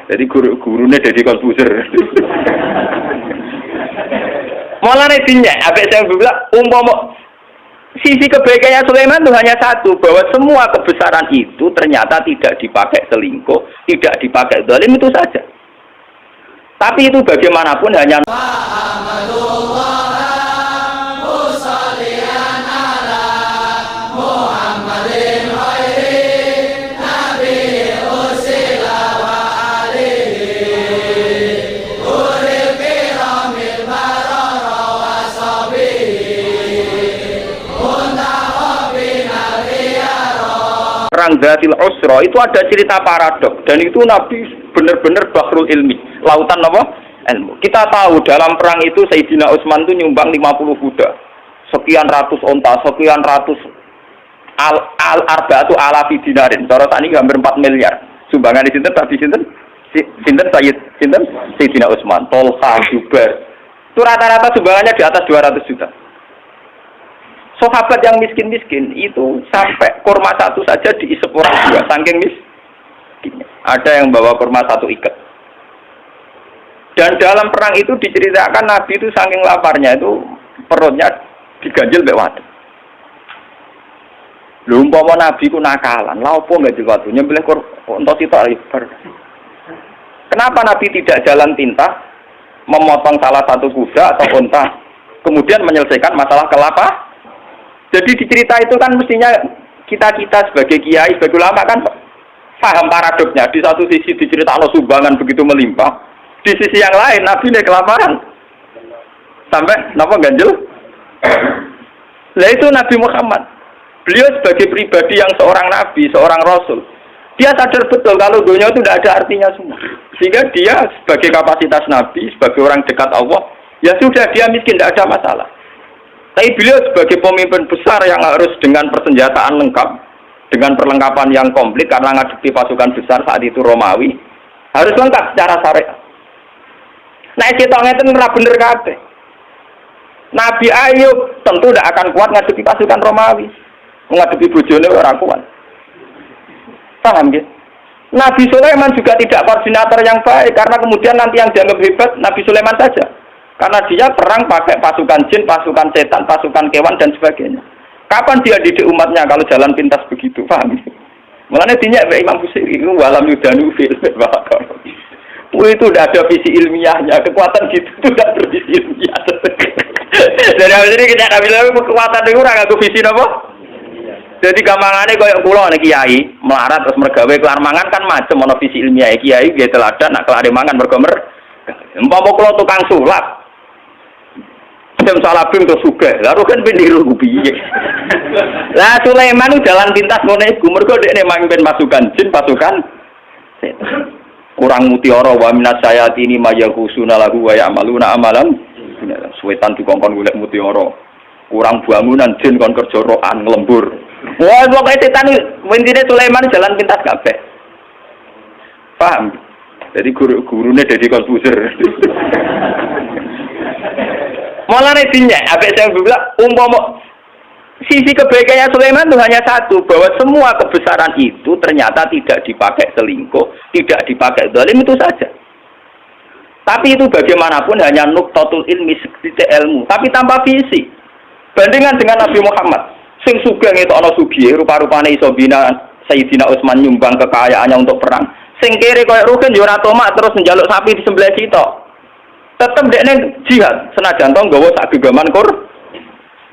Jadi guru-gurune Deddy Corbuzier. Mulane dinyek, abek saya bilang umpama sisi kebaikannya Sulaiman itu hanya satu, bahwa semua kebesaran itu ternyata tidak dipakai selingkuh, tidak dipakai zalim, itu saja. Tapi itu bagaimanapun hanya perang Dzatil Usra itu ada cerita paradok, dan itu Nabi benar-benar bahrul ilmi, lautan apa? Ilmu. Kita tahu dalam perang itu Sayyidina Utsman itu nyumbang 50 kuda, sekian ratus onta, sekian ratus al-arba'atu alafi dinarin. Cara sakniki hampir 4 miliar. Sumbangan di sinten tapi sinten Sayyidina Utsman, Tolha, Zubair. Itu rata-rata sumbangannya di atas 200 juta. Sahabat yang miskin-miskin itu sampai kurma satu saja diisep orang dua, saking miskin. Ada yang bawa kurma satu ikat. Dan dalam perang itu diceritakan Nabi itu saking laparnya itu perutnya diganjel mbek wadon. Lha umpama Nabi ku nakalan, lha opo ganjel wadon nyembelih unta sitok liber. Kenapa Nabi tidak jalan tinta memotong salah satu kuda atau unta kemudian menyelesaikan masalah kelapa? Jadi di cerita itu kan mestinya kita sebagai kiai, sebagai ulama kan paham paradoknya. Di satu sisi diceritakan sumbangan begitu melimpah, di sisi yang lain Nabi ini kelaparan sampai napa ganjel. Nah itu Nabi Muhammad. Beliau sebagai pribadi yang seorang Nabi, seorang Rasul, dia sadar betul kalau dunia itu tidak ada artinya semua. Sehingga dia sebagai kapasitas Nabi, sebagai orang dekat Allah, ya sudah dia miskin, tidak ada masalah. Tapi beliau sebagai pemimpin besar yang harus dengan persenjataan lengkap, dengan perlengkapan yang komplit karena ngadepi pasukan besar saat itu Romawi, harus lengkap secara syariat. Nah, cetongnya itu ora bener kabeh. Nabi Ayub tentu tidak akan kuat ngadepi pasukan Romawi, ngadepi bojone ora kuat. Paham ya? Nabi Sulaiman juga tidak koordinator yang baik karena kemudian nanti yang dianggap hebat Nabi Sulaiman saja. Karena dia perang pakai pasukan jin, pasukan setan, pasukan kewan dan sebagainya. Kapan dia didik umatnya kalau jalan pintas begitu? Paham? Mulanya dinyak Imam Busiri itu walam yudanu fil bakar. Itu udah ada visi ilmiahnya, kekuatan gitu itu udah bervisi ilmiah. Dari awal ini kita bilang kekuatan itu ora nganggo visi napa? Jadi gampangane koyo kula nek kiai melarat terus mergawe kelar mangan kan macam ana visi ilmiah kiai nggih teladan nak kelare mangan mergo umpama kula tukang sulap jam salabim terus sugih. Lalu kan pendiru piye. Lah Sulaiman jalan pintas ngene iku mergo dekne mamimpin pasukan jin, pasukan setan. Kurang mutiara wa minas sayatini mayaghusuna lahu wa ya'maluna amalan. Setan dikongkon golek mutiara. Kurang bangunan jin kon kerja rokan nglembur. Wah, pokoke setan intine Sulaiman jalan pintas kabeh. Paham? Jadi gurune Deddy Corbuzier. Mulane dinyek, abek saya bilang umpama sisi kebaikannya Sulaiman itu hanya satu, bahwa semua kebesaran itu ternyata tidak dipakai selingkuh, tidak dipakai zalim, itu saja. Tapi itu bagaimanapun hanya nuktatul ilmi, sedikit ilmu, tapi tanpa visi. Bandingan dengan Nabi Muhammad, sing sugeng itu ana sugih, rupa-rupane iso bina Sayyidina Utsman nyumbang kekayaannya untuk perang. Sing kere koyo Rugen yo ora tomak terus njaluk sapi di sebelah sitok. Tetap dekne jihad senajan to nggawa sak gegaman kur.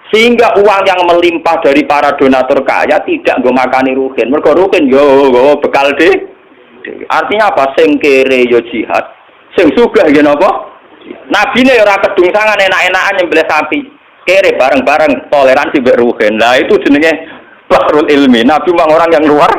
Sehingga uang yang melimpah dari para donatur kaya tidak nggo makani Rugen. Mergo Rugen yo nggawa bekal de. Artinya apa? Sing kere yo jihad. Sing sugih yo napa? Nabine yo ora kedungsangan enak-enakan nyembelih sapi. Kere bareng-bareng toleransi mbek Rugen. Lah itu jenenge bahrul ilmi. Nabi memang orang yang luar